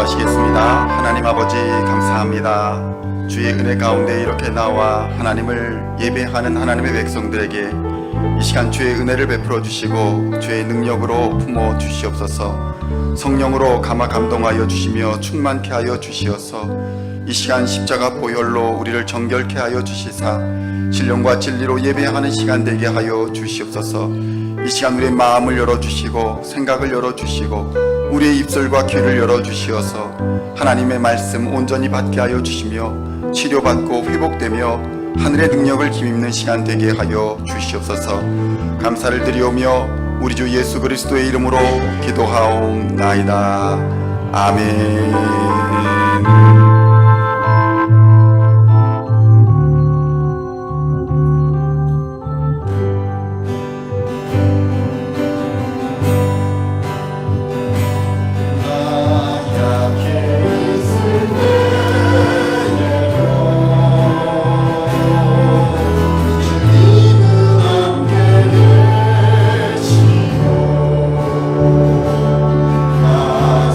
기도하시겠습니다. 하나님 아버지 감사합니다. 주의 은혜 가운데 이렇게 나와 하나님을 예배하는 하나님의 백성들에게 이 시간 주의 은혜를 베풀어 주시고 주의 능력으로 품어 주시옵소서. 성령으로 감화 감동하여 주시며 충만케 하여 주시어서 이 시간 십자가 보혈로 우리를 정결케 하여 주시사 신령과 진리로 예배하는 시간 되게 하여 주시옵소서. 이 시간 우리의 마음을 열어주시고 생각을 열어주시고 우리의 입술과 귀를 열어주시어서 하나님의 말씀 온전히 받게 하여 주시며 치료받고 회복되며 하늘의 능력을 힘입는 시간 되게 하여 주시옵소서. 감사를 드리오며 우리 주 예수 그리스도의 이름으로 기도하옵나이다. 아멘.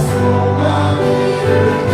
소망을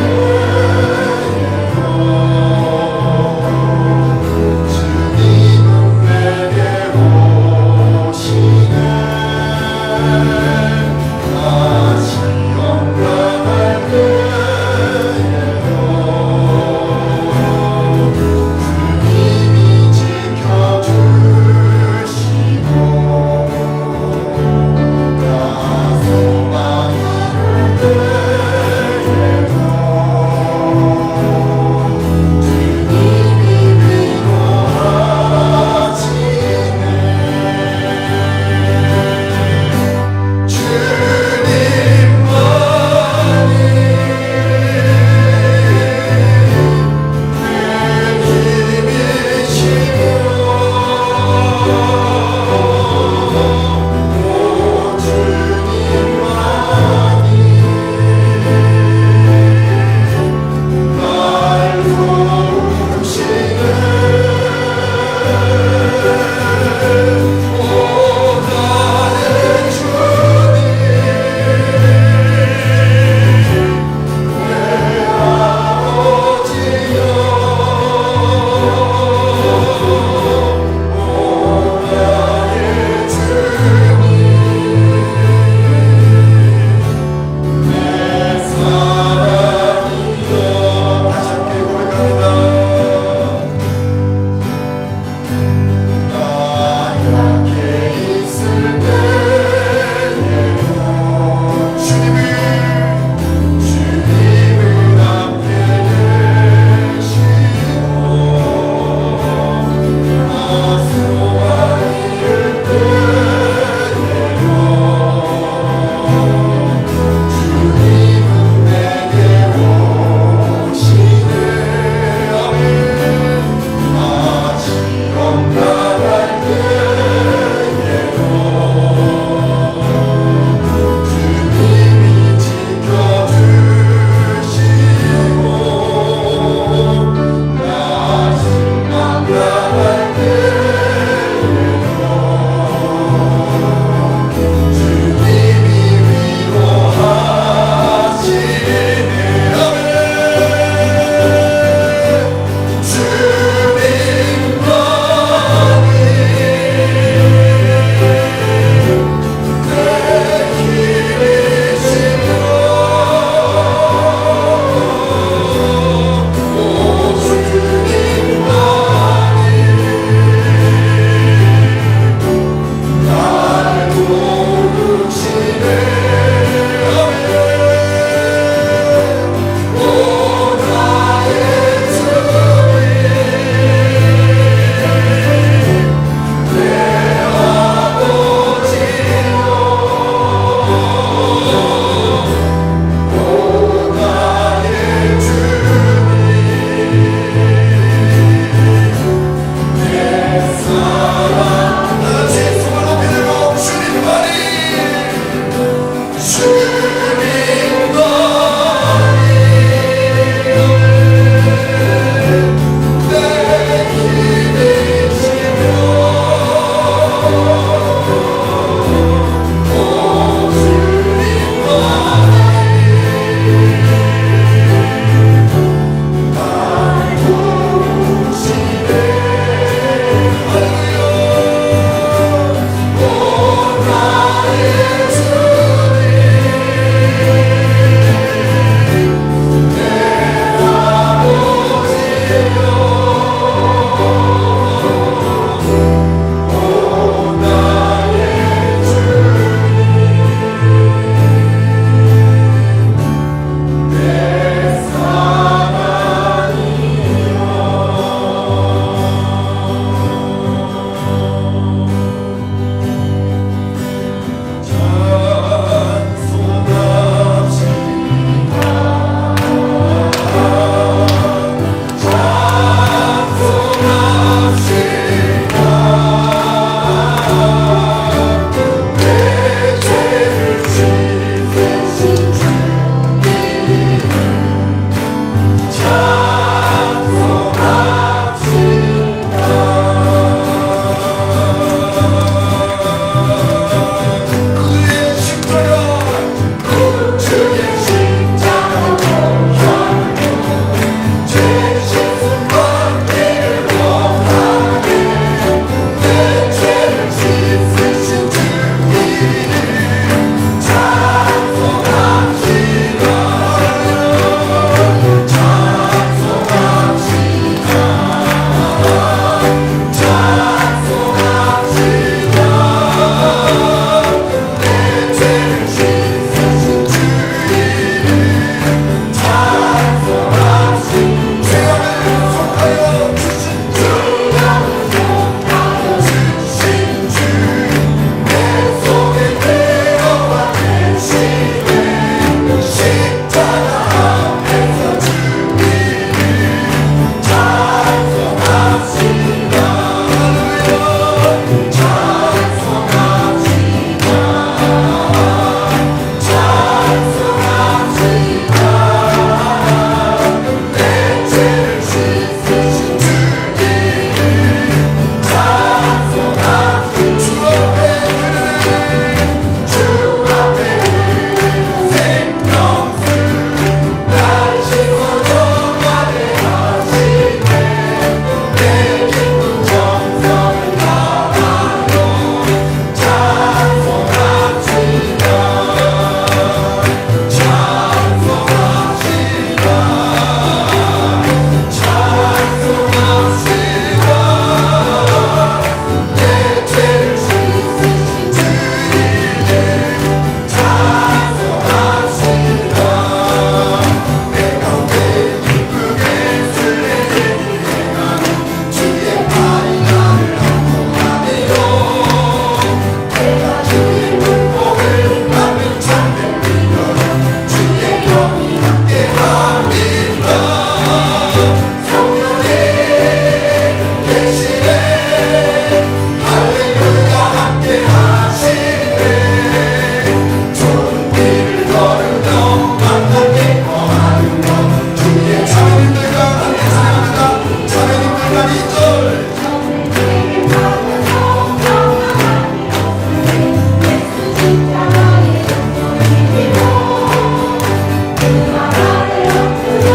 그 나라를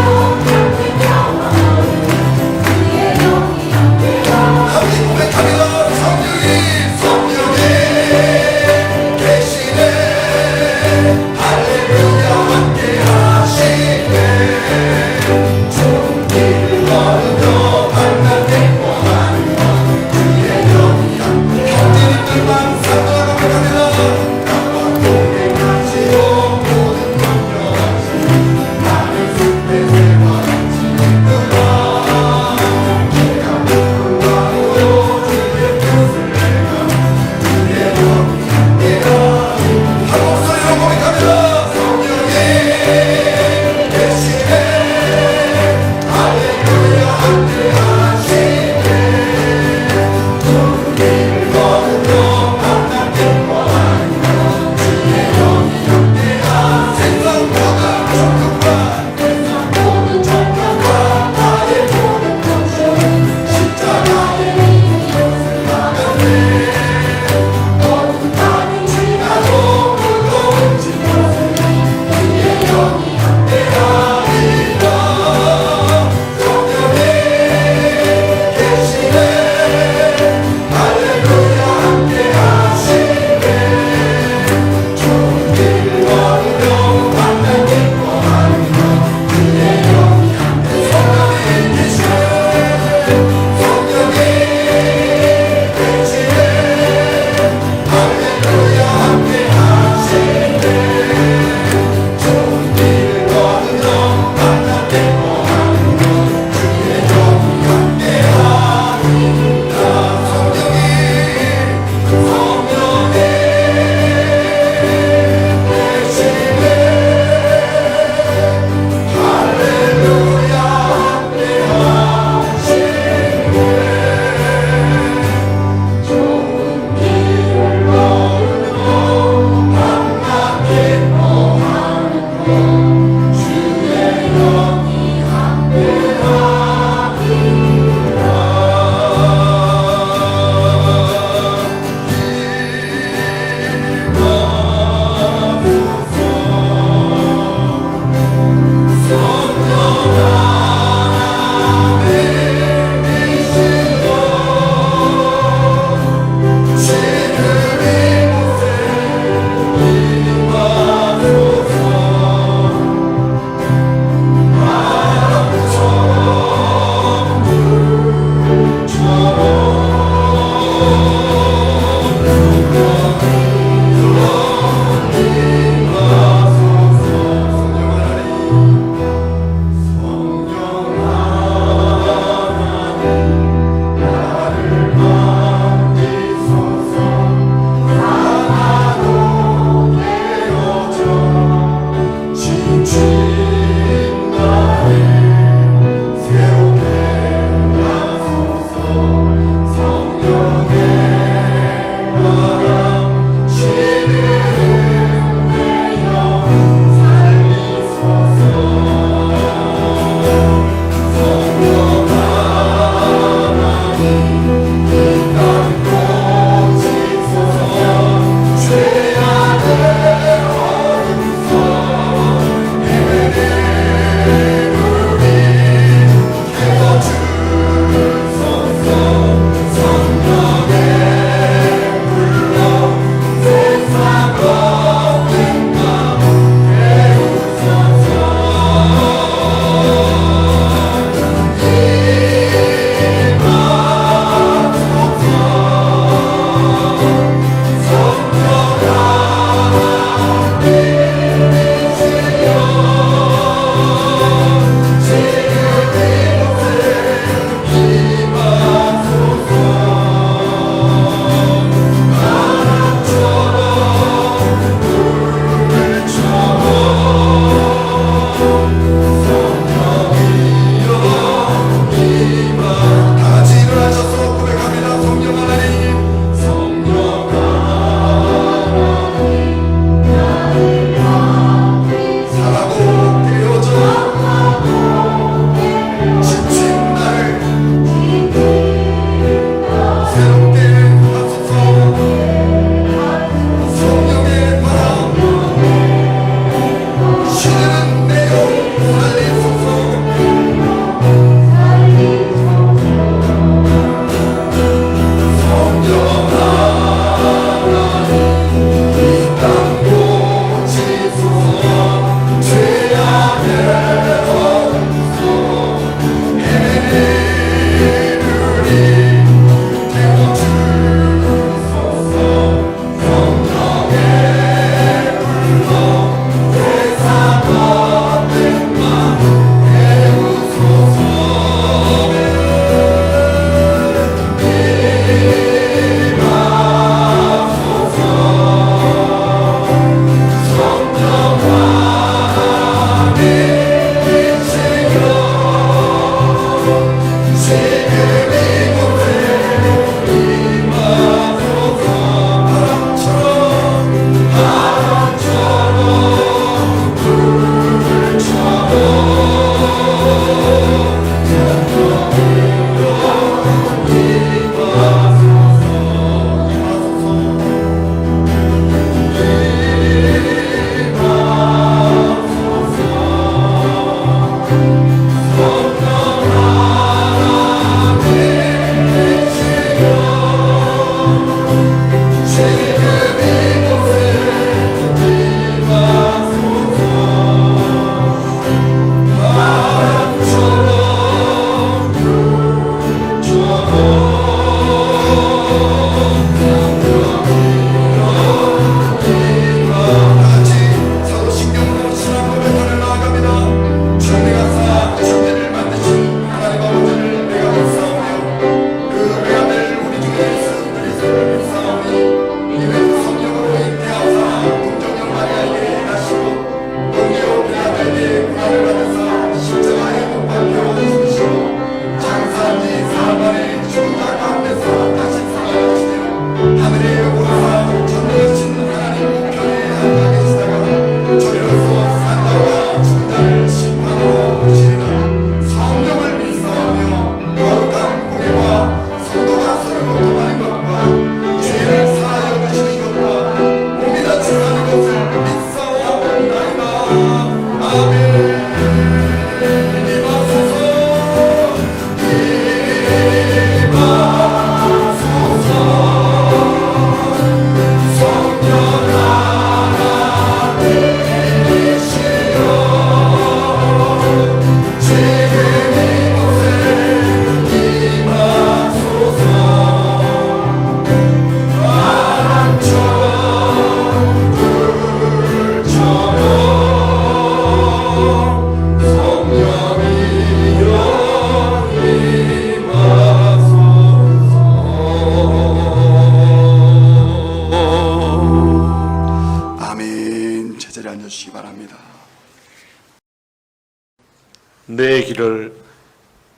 내 길을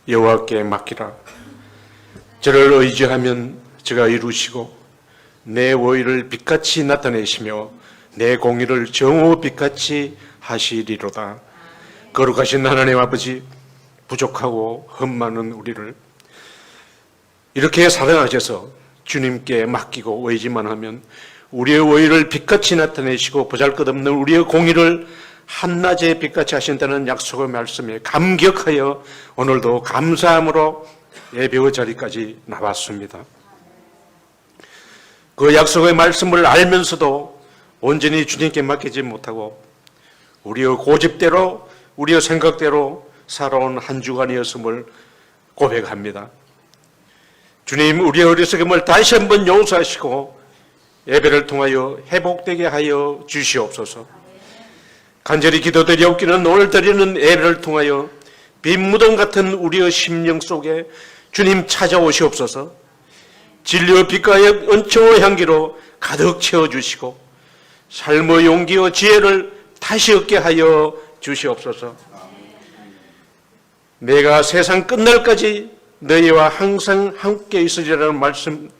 여호와께 맡기라. 저를 의지하면 저가 이루시고 내 의를 빛같이 나타내시며 내 공의를 정오 빛같이 하시리로다. 거룩하신 하나님 아버지, 부족하고 흠 많은 우리를 이렇게 사랑하셔서 주님께 맡기고 의지만 하면 우리의 의를 빛같이 나타내시고 보잘것없는 우리의 공의를 한낮에 빛같이 하신다는 약속의 말씀에 감격하여 오늘도 감사함으로 예배의 자리까지 나왔습니다. 그 약속의 말씀을 알면서도 온전히 주님께 맡기지 못하고 우리의 고집대로 우리의 생각대로 살아온 한 주간이었음을 고백합니다. 주님, 우리의 어리석음을 다시 한번 용서하시고 예배를 통하여 회복되게 하여 주시옵소서. 간절히 기도드리옵기는 오늘 드리는 예배를 통하여 빈 무덤 같은 우리의 심령 속에 주님 찾아오시옵소서. 진리의 빛과 은총의 향기로 가득 채워주시고 삶의 용기와 지혜를 다시 얻게 하여 주시옵소서. 내가 세상 끝날까지 너희와 항상 함께 있으리라는 말씀,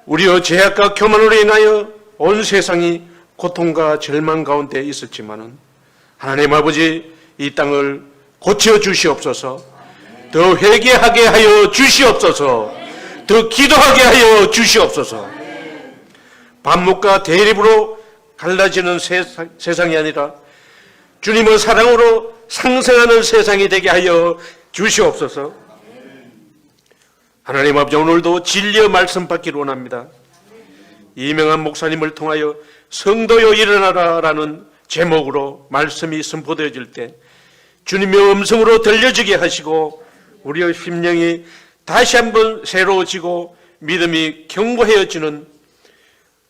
우리의 죄악과 교만으로 인하여 온 세상이 고통과 절망 가운데 있었지만은 하나님 아버지, 이 땅을 고쳐 주시옵소서. 더 회개하게 하여 주시옵소서. 더 기도하게 하여 주시옵소서. 반목과 대립으로 갈라지는 세상이 아니라 주님의 사랑으로 상생하는 세상이 되게 하여 주시옵소서. 하나님 아버지, 오늘도 진리의 말씀 받기를 원합니다. 이명한 목사님을 통하여 성도여 일어나라 라는 제목으로 말씀이 선포되어질 때 주님의 음성으로 들려지게 하시고 우리의 심령이 다시 한번 새로워지고 믿음이 견고해지는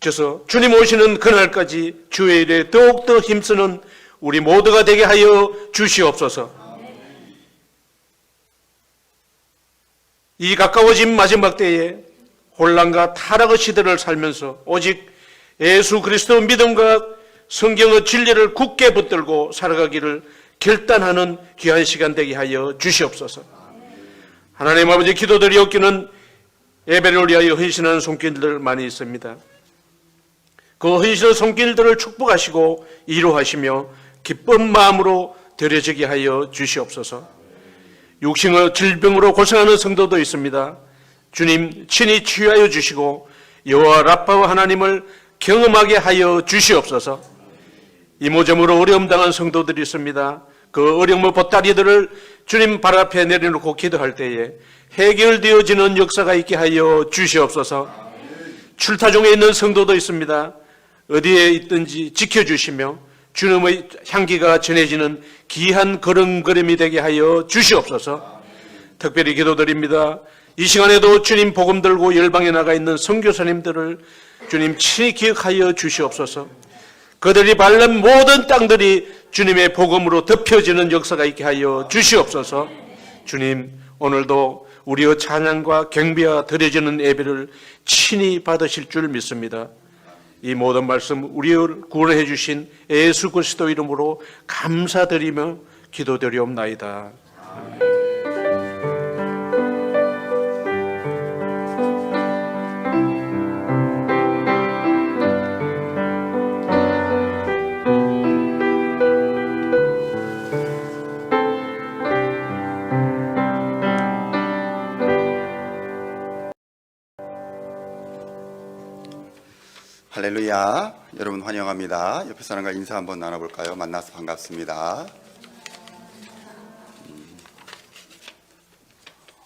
저서 주님 오시는 그날까지 주의 일에 더욱더 힘쓰는 우리 모두가 되게 하여 주시옵소서. 이 가까워진 마지막 때에 혼란과 타락의 시대를 살면서 오직 예수 그리스도 믿음과 성경의 진리를 굳게 붙들고 살아가기를 결단하는 귀한 시간 되게 하여 주시옵소서. 하나님 아버지, 기도드리옵기는 예배를 위하여 헌신하는 손길들 많이 있습니다. 그 헌신의 손길들을 축복하시고 이루하시며 기쁜 마음으로 드려지게 하여 주시옵소서. 육신의 질병으로 고생하는 성도도 있습니다. 주님 친히 치유하여 주시고 여호와 라파와 하나님을 경험하게 하여 주시옵소서. 이모저모로 어려움 당한 성도들이 있습니다. 그 어려움의 보따리들을 주님 발 앞에 내려놓고 기도할 때에 해결되어지는 역사가 있게 하여 주시옵소서. 출타 중에 있는 성도도 있습니다. 어디에 있든지 지켜주시며 주님의 향기가 전해지는 귀한 걸음걸음이 되게 하여 주시옵소서. 특별히 기도드립니다. 이 시간에도 주님 복음 들고 열방에 나가 있는 선교사님들을 주님 친히 기억하여 주시옵소서. 그들이 밟는 모든 땅들이 주님의 복음으로 덮여지는 역사가 있게 하여 주시옵소서. 주님, 오늘도 우리의 찬양과 경배와 드려지는 예배를 친히 받으실 줄 믿습니다. 이 모든 말씀 우리를 구원해 주신 예수 그리스도 이름으로 감사드리며 기도드리옵나이다. 할렐루야. 여러분 환영합니다. 옆에 사람과 인사 한번 나눠볼까요? 만나서 반갑습니다.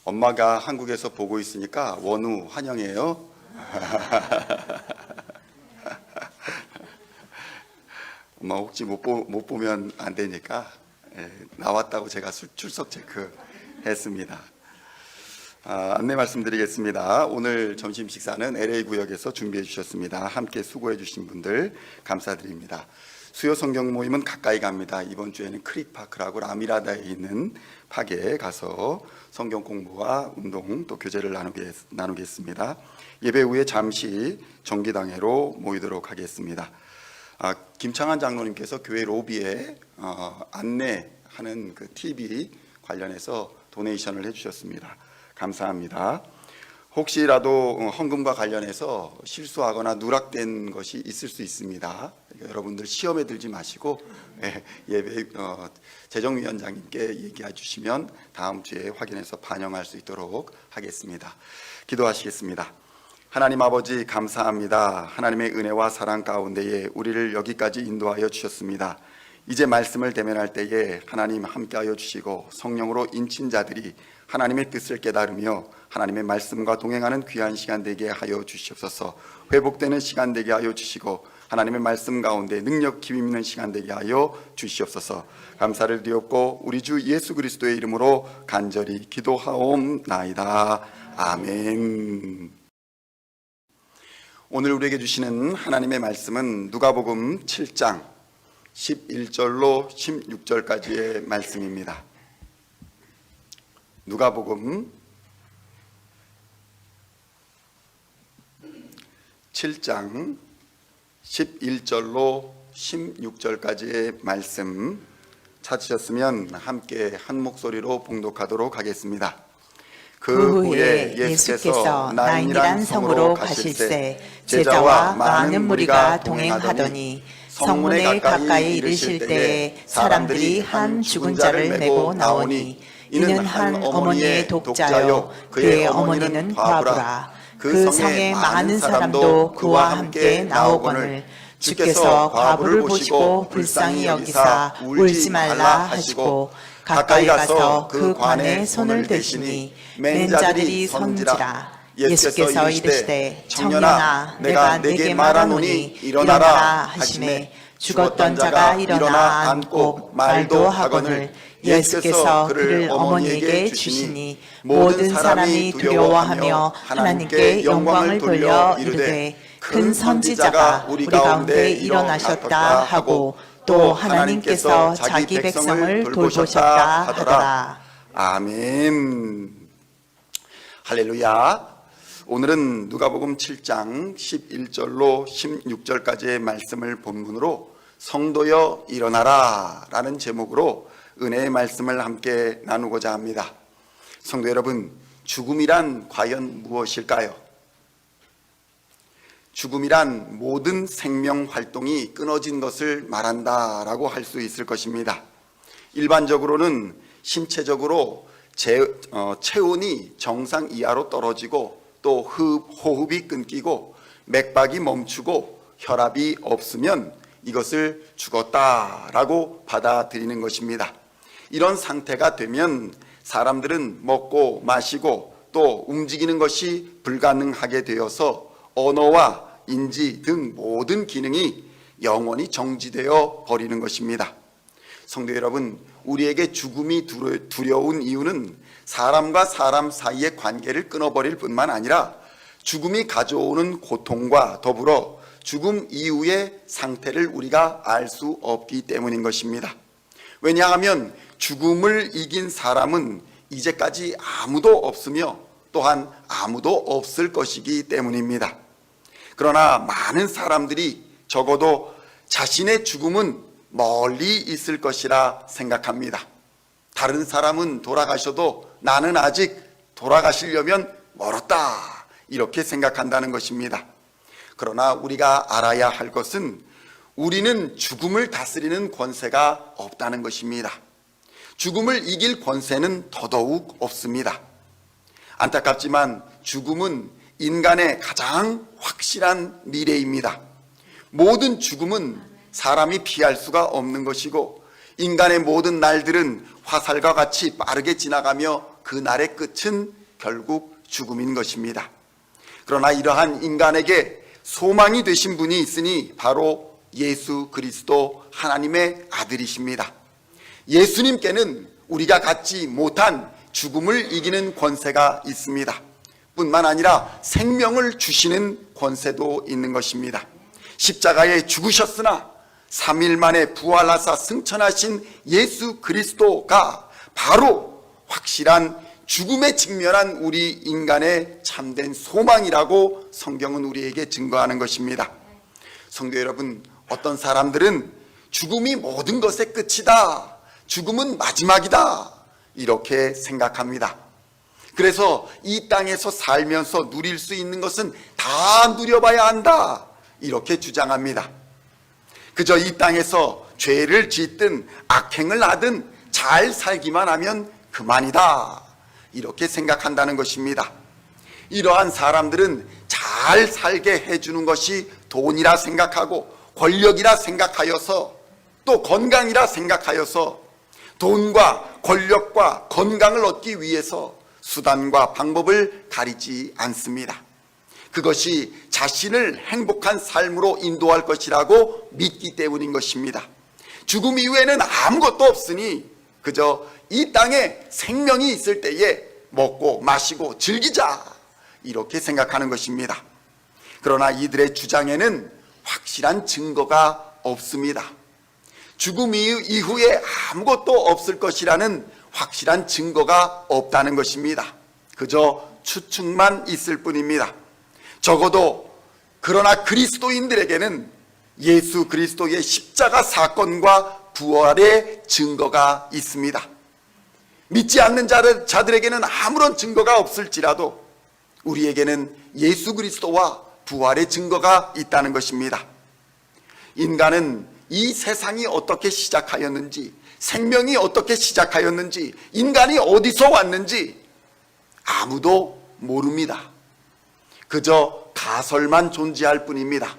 엄마가 한국에서 보고 있으니까 원우 환영해요. 엄마 혹시 못 보면 안 되니까 나왔다고 제가 출석 체크했습니다. 안내 말씀드리겠습니다. 오늘 점심 식사는 LA 구역에서 준비해 주셨습니다. 함께 수고해 주신 분들 감사드립니다. 수요 성경 모임은 가까이 갑니다. 이번 주에는 크릭파크라고 라미라다에 있는 파게에 가서 성경 공부와 운동 또 교제를 나누겠습니다. 예배 후에 잠시 정기당회로 모이도록 하겠습니다. 김창한 장로님께서 교회 로비에 안내 하는 그 TV 관련해서 도네이션을 해주셨습니다. 감사합니다. 혹시라도 헌금과 관련해서 실수하거나 누락된 것이 있을 수 있습니다. 여러분들 시험에 들지 마시고 예배 재정위원장님께 얘기해 주시면 다음 주에 확인해서 반영할 수 있도록 하겠습니다. 기도하시겠습니다. 하나님 아버지 감사합니다. 하나님의 은혜와 사랑 가운데에 우리를 여기까지 인도하여 주셨습니다. 이제 말씀을 대면할 때에 하나님 함께하여 주시고 성령으로 인친 자들이 하나님의 뜻을 깨달으며 하나님의 말씀과 동행하는 귀한 시간 되게 하여 주시옵소서. 회복되는 시간 되게 하여 주시고 하나님의 말씀 가운데 능력 힘 있는 시간 되게 하여 주시옵소서. 감사를 드렸고 우리 주 예수 그리스도의 이름으로 간절히 기도하옵나이다. 아멘. 오늘 우리에게 주시는 하나님의 말씀은 누가복음 7장 11절로 16절까지의 말씀입니다. 누가복음 7장 11절로 16절까지의 말씀 찾으셨으면 함께 한 목소리로 봉독하도록 하겠습니다. 그 후에 예수께서 나인이란 성으로 가실새 제자와 많은 무리가 동행하더니 성문에 가까이 이르실 때에 사람들이 한 죽은 자를 메고 나오니 이는 한 어머니의 독자요 그의 어머니는 과부라. 그 성에 많은 사람도 그와 함께 나오거늘 주께서 과부를 보시고 불쌍히 여기사 울지 말라 하시고 가까이 가서 그 관에 손을 대시니 맨 자들이 선지라. 예수께서 이르시되 청년아 내가 네게 말하노니 일어나라 하시매 죽었던 자가 일어나 앉고 말도 하거늘 예수께서 그를 어머니에게 주시니 모든 사람이 두려워하며 하나님께 영광을 돌려 이르되 큰 선지자가 우리 가운데 일어나셨다 하고 또 하나님께서 자기 백성을 돌보셨다 하더라. 아멘. 할렐루야. 오늘은 누가복음 7장 11절로 16절까지의 말씀을 본문으로 성도여 일어나라 라는 제목으로 은혜의 말씀을 함께 나누고자 합니다. 성도 여러분, 죽음이란 과연 무엇일까요? 죽음이란 모든 생명 활동이 끊어진 것을 말한다라고 할 수 있을 것입니다. 일반적으로는 신체적으로 체온이 정상 이하로 떨어지고 또 호흡이 끊기고 맥박이 멈추고 혈압이 없으면 이것을 죽었다라고 받아들이는 것입니다. 이런 상태가 되면 사람들은 먹고 마시고 또 움직이는 것이 불가능하게 되어서 언어와 인지 등 모든 기능이 영원히 정지되어 버리는 것입니다. 성도 여러분, 우리에게 죽음이 두려운 이유는 사람과 사람 사이의 관계를 끊어버릴 뿐만 아니라 죽음이 가져오는 고통과 더불어 죽음 이후의 상태를 우리가 알 수 없기 때문인 것입니다. 왜냐하면 죽음을 이긴 사람은 이제까지 아무도 없으며 또한 아무도 없을 것이기 때문입니다. 그러나 많은 사람들이 적어도 자신의 죽음은 멀리 있을 것이라 생각합니다. 다른 사람은 돌아가셔도 나는 아직 돌아가시려면 멀었다, 이렇게 생각한다는 것입니다. 그러나 우리가 알아야 할 것은 우리는 죽음을 다스리는 권세가 없다는 것입니다. 죽음을 이길 권세는 더더욱 없습니다. 안타깝지만 죽음은 인간의 가장 확실한 미래입니다. 모든 죽음은 사람이 피할 수가 없는 것이고 인간의 모든 날들은 화살과 같이 빠르게 지나가며 그 날의 끝은 결국 죽음인 것입니다. 그러나 이러한 인간에게 소망이 되신 분이 있으니 바로 예수 그리스도 하나님의 아들이십니다. 예수님께는 우리가 갖지 못한 죽음을 이기는 권세가 있습니다. 뿐만 아니라 생명을 주시는 권세도 있는 것입니다. 십자가에 죽으셨으나 3일 만에 부활하사 승천하신 예수 그리스도가 바로 확실한 죽음에 직면한 우리 인간의 참된 소망이라고 성경은 우리에게 증거하는 것입니다. 성도 여러분, 어떤 사람들은 죽음이 모든 것의 끝이다, 죽음은 마지막이다, 이렇게 생각합니다. 그래서 이 땅에서 살면서 누릴 수 있는 것은 다 누려봐야 한다, 이렇게 주장합니다. 그저 이 땅에서 죄를 짓든 악행을 하든 잘 살기만 하면 그만이다, 이렇게 생각한다는 것입니다. 이러한 사람들은 잘 살게 해주는 것이 돈이라 생각하고 권력이라 생각하여서 또 건강이라 생각하여서 돈과 권력과 건강을 얻기 위해서 수단과 방법을 가리지 않습니다. 그것이 자신을 행복한 삶으로 인도할 것이라고 믿기 때문인 것입니다. 죽음 이후에는 아무것도 없으니 그저 이 땅에 생명이 있을 때에 먹고 마시고 즐기자, 이렇게 생각하는 것입니다. 그러나 이들의 주장에는 확실한 증거가 없습니다. 죽음 이후에 아무것도 없을 것이라는 확실한 증거가 없다는 것입니다. 그저 추측만 있을 뿐입니다. 적어도 그러나 그리스도인들에게는 예수 그리스도의 십자가 사건과 부활의 증거가 있습니다. 믿지 않는 자들에게는 아무런 증거가 없을지라도 우리에게는 예수 그리스도와 부활의 증거가 있다는 것입니다. 인간은 이 세상이 어떻게 시작하였는지, 생명이 어떻게 시작하였는지, 인간이 어디서 왔는지 아무도 모릅니다. 그저 가설만 존재할 뿐입니다.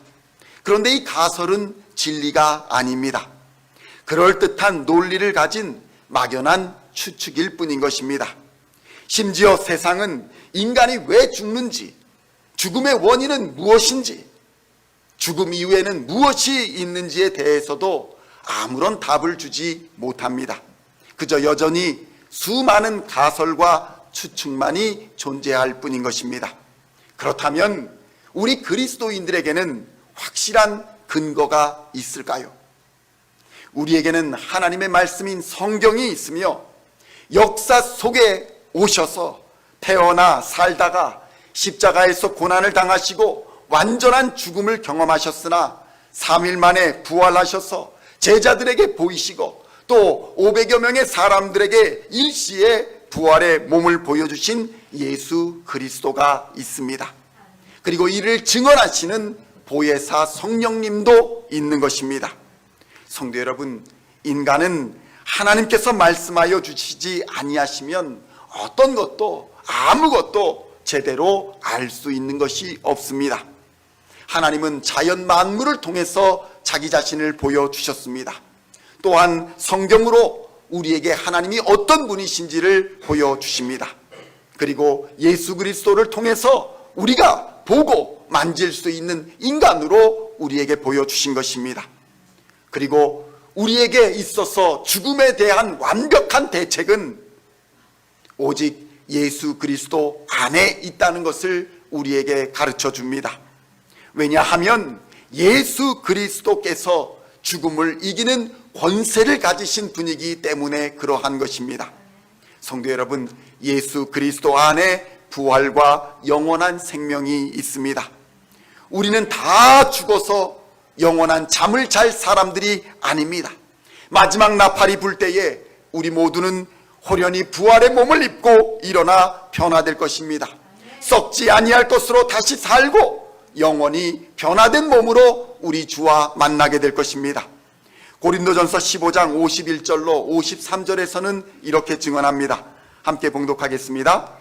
그런데 이 가설은 진리가 아닙니다. 그럴듯한 논리를 가진 막연한 추측일 뿐인 것입니다. 심지어 세상은 인간이 왜 죽는지, 죽음의 원인은 무엇인지, 죽음 이후에는 무엇이 있는지에 대해서도 아무런 답을 주지 못합니다. 그저 여전히 수많은 가설과 추측만이 존재할 뿐인 것입니다. 그렇다면 우리 그리스도인들에게는 확실한 근거가 있을까요? 우리에게는 하나님의 말씀인 성경이 있으며 역사 속에 오셔서 태어나 살다가 십자가에서 고난을 당하시고 완전한 죽음을 경험하셨으나 3일 만에 부활하셔서 제자들에게 보이시고 또 500여 명의 사람들에게 일시에 부활의 몸을 보여주신 예수 그리스도가 있습니다. 그리고 이를 증언하시는 보혜사 성령님도 있는 것입니다. 성도 여러분, 인간은 하나님께서 말씀하여 주시지 아니하시면 어떤 것도 아무것도 제대로 알 수 있는 것이 없습니다. 하나님은 자연 만물을 통해서 자기 자신을 보여주셨습니다. 또한 성경으로 우리에게 하나님이 어떤 분이신지를 보여주십니다. 그리고 예수 그리스도를 통해서 우리가 보고 만질 수 있는 인간으로 우리에게 보여주신 것입니다. 그리고 우리에게 있어서 죽음에 대한 완벽한 대책은 오직 예수 그리스도 안에 있다는 것을 우리에게 가르쳐 줍니다. 왜냐하면 예수 그리스도께서 죽음을 이기는 권세를 가지신 분이기 때문에 그러한 것입니다. 성도 여러분, 예수 그리스도 안에 부활과 영원한 생명이 있습니다. 우리는 다 죽어서 영원한 잠을 잘 사람들이 아닙니다. 마지막 나팔이 불 때에 우리 모두는 호련히 부활의 몸을 입고 일어나 변화될 것입니다. 썩지 아니할 것으로 다시 살고 영원히 변화된 몸으로 우리 주와 만나게 될 것입니다. 고린도전서 15장 51절로 53절에서는 이렇게 증언합니다. 함께 봉독하겠습니다.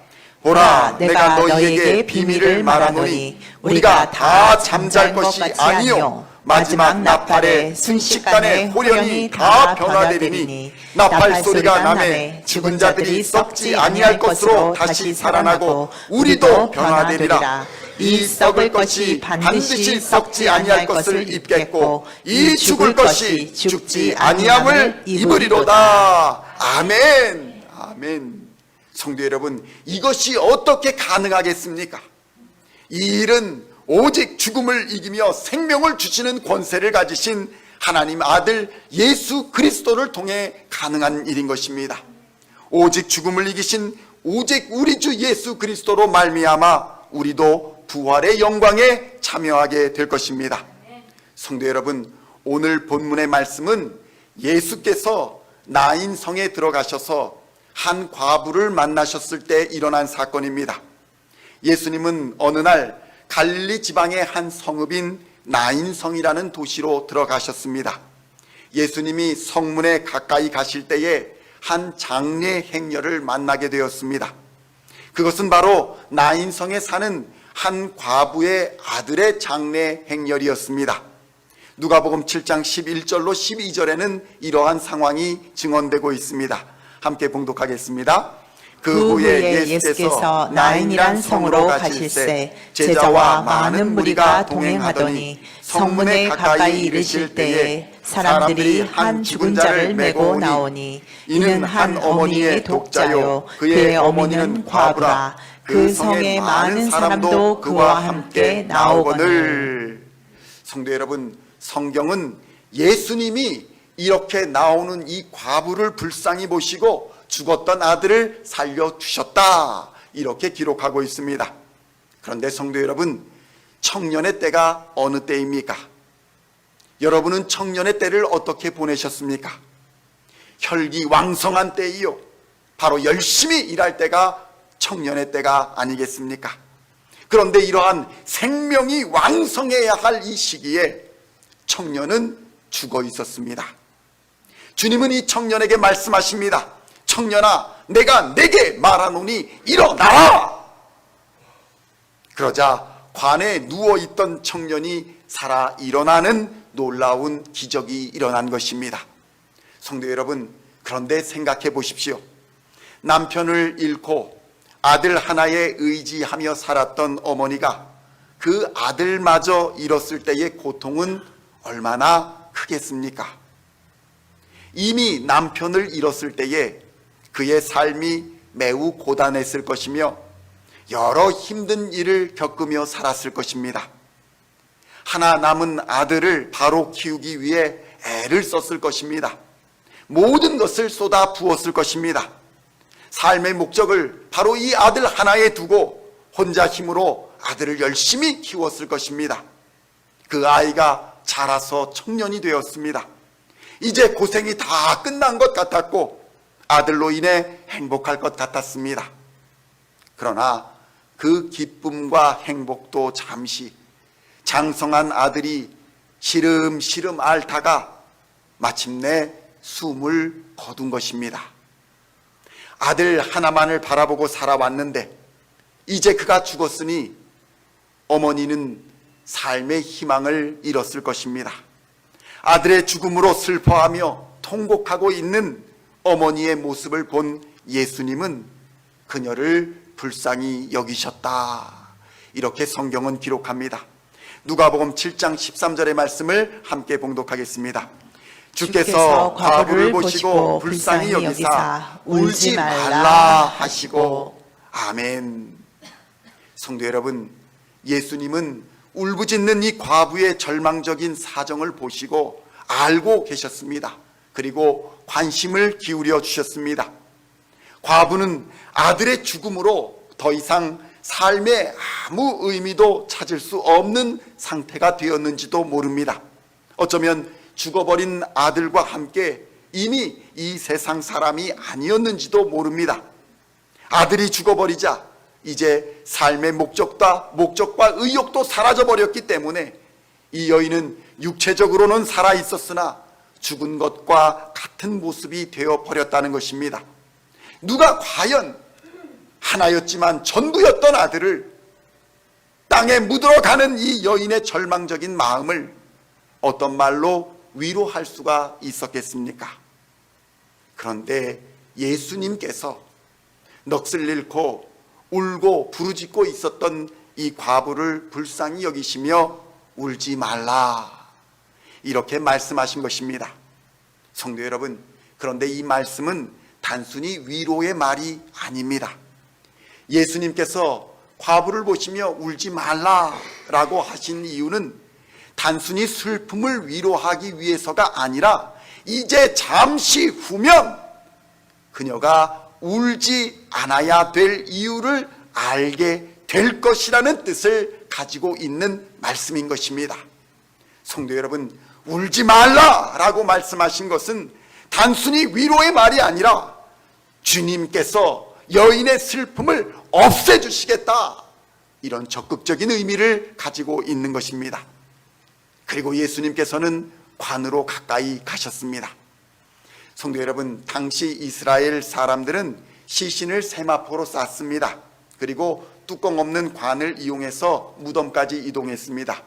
보라, 내가 너희에게 비밀을 말하노니 우리가 다 잠잘 것이 아니요 마지막 나팔에 순식간에 호련히 다 변화되리니 나팔 소리가 나매 죽은 자들이 썩지 아니할 것으로 다시 살아나고 우리도 변화되리라. 이 썩을 것이 반드시 썩지 아니할 것을 입겠고 이 죽을 것이 죽지 아니함을 입으리로다. 아멘. 아멘. 성도 여러분, 이것이 어떻게 가능하겠습니까? 이 일은 오직 죽음을 이기며 생명을 주시는 권세를 가지신 하나님 아들 예수 그리스도를 통해 가능한 일인 것입니다. 오직 죽음을 이기신 오직 우리 주 예수 그리스도로 말미암아 우리도 부활의 영광에 참여하게 될 것입니다. 성도 여러분, 오늘 본문의 말씀은 예수께서 나인성에 들어가셔서 한 과부를 만나셨을 때 일어난 사건입니다. 예수님은 어느 날 갈릴리 지방의 한 성읍인 나인성이라는 도시로 들어가셨습니다. 예수님이 성문에 가까이 가실 때에 한 장례 행렬을 만나게 되었습니다. 그것은 바로 나인성에 사는 한 과부의 아들의 장례 행렬이었습니다. 누가복음 7장 11절로 12절에는 이러한 상황이 증언되고 있습니다. 함께 봉독하겠습니다. 그 후에 예수께서 나인이란 성으로 가실새 제자와 많은 무리가 동행하더니 성문에 가까이 이르실 때에 사람들이 한 죽은 자를 메고 나오니 이는 한 어머니의 독자요 그의 어머니는 과부라. 그 성에 많은 사람도 그와 함께 나오거늘. 성도 여러분, 성경은 예수님이 이렇게 나오는 이 과부를 불쌍히 보시고 죽었던 아들을 살려주셨다, 이렇게 기록하고 있습니다. 그런데 성도 여러분, 청년의 때가 어느 때입니까? 여러분은 청년의 때를 어떻게 보내셨습니까? 혈기왕성한 때이요, 바로 열심히 일할 때가 청년의 때가 아니겠습니까? 그런데 이러한 생명이 왕성해야 할 이 시기에 청년은 죽어 있었습니다. 주님은 이 청년에게 말씀하십니다. 청년아, 내가 네게 말하노니 일어나라. 그러자 관에 누워있던 청년이 살아 일어나는 놀라운 기적이 일어난 것입니다. 성도 여러분, 그런데 생각해 보십시오. 남편을 잃고 아들 하나에 의지하며 살았던 어머니가 그 아들마저 잃었을 때의 고통은 얼마나 크겠습니까? 이미 남편을 잃었을 때에 그의 삶이 매우 고단했을 것이며 여러 힘든 일을 겪으며 살았을 것입니다. 하나 남은 아들을 바로 키우기 위해 애를 썼을 것입니다. 모든 것을 쏟아 부었을 것입니다. 삶의 목적을 바로 이 아들 하나에 두고 혼자 힘으로 아들을 열심히 키웠을 것입니다. 그 아이가 자라서 청년이 되었습니다. 이제 고생이 다 끝난 것 같았고 아들로 인해 행복할 것 같았습니다. 그러나 그 기쁨과 행복도 잠시, 장성한 아들이 시름시름 앓다가 마침내 숨을 거둔 것입니다. 아들 하나만을 바라보고 살아왔는데 이제 그가 죽었으니 어머니는 삶의 희망을 잃었을 것입니다. 아들의 죽음으로 슬퍼하며 통곡하고 있는 어머니의 모습을 본 예수님은 그녀를 불쌍히 여기셨다, 이렇게 성경은 기록합니다. 누가복음 7장 13절의 말씀을 함께 봉독하겠습니다. 주께서 과부를 보시고 불쌍히 여기사 울지 말라 하시고. 아멘. 성도 여러분, 예수님은 울부짖는 이 과부의 절망적인 사정을 보시고 알고 계셨습니다. 그리고 관심을 기울여 주셨습니다. 과부는 아들의 죽음으로 더 이상 삶에 아무 의미도 찾을 수 없는 상태가 되었는지도 모릅니다. 어쩌면 죽어버린 아들과 함께 이미 이 세상 사람이 아니었는지도 모릅니다. 아들이 죽어버리자 이제 삶의 목적과 의욕도 사라져버렸기 때문에 이 여인은 육체적으로는 살아있었으나 죽은 것과 같은 모습이 되어버렸다는 것입니다. 누가 과연 하나였지만 전부였던 아들을 땅에 묻어가는 이 여인의 절망적인 마음을 어떤 말로 위로할 수가 있었겠습니까? 그런데 예수님께서 넋을 잃고 울고 부르짖고 있었던 이 과부를 불쌍히 여기시며 울지 말라, 이렇게 말씀하신 것입니다. 성도 여러분, 그런데 이 말씀은 단순히 위로의 말이 아닙니다. 예수님께서 과부를 보시며 울지 말라라고 하신 이유는 단순히 슬픔을 위로하기 위해서가 아니라 이제 잠시 후면 그녀가 울지 않아야 될 이유를 알게 될 것이라는 뜻을 가지고 있는 말씀인 것입니다. 성도 여러분, 울지 말라라고 말씀하신 것은 단순히 위로의 말이 아니라 주님께서 여인의 슬픔을 없애주시겠다, 이런 적극적인 의미를 가지고 있는 것입니다. 그리고 예수님께서는 관으로 가까이 가셨습니다. 성도 여러분, 당시 이스라엘 사람들은 시신을 세마포로 쌌습니다. 그리고 뚜껑 없는 관을 이용해서 무덤까지 이동했습니다.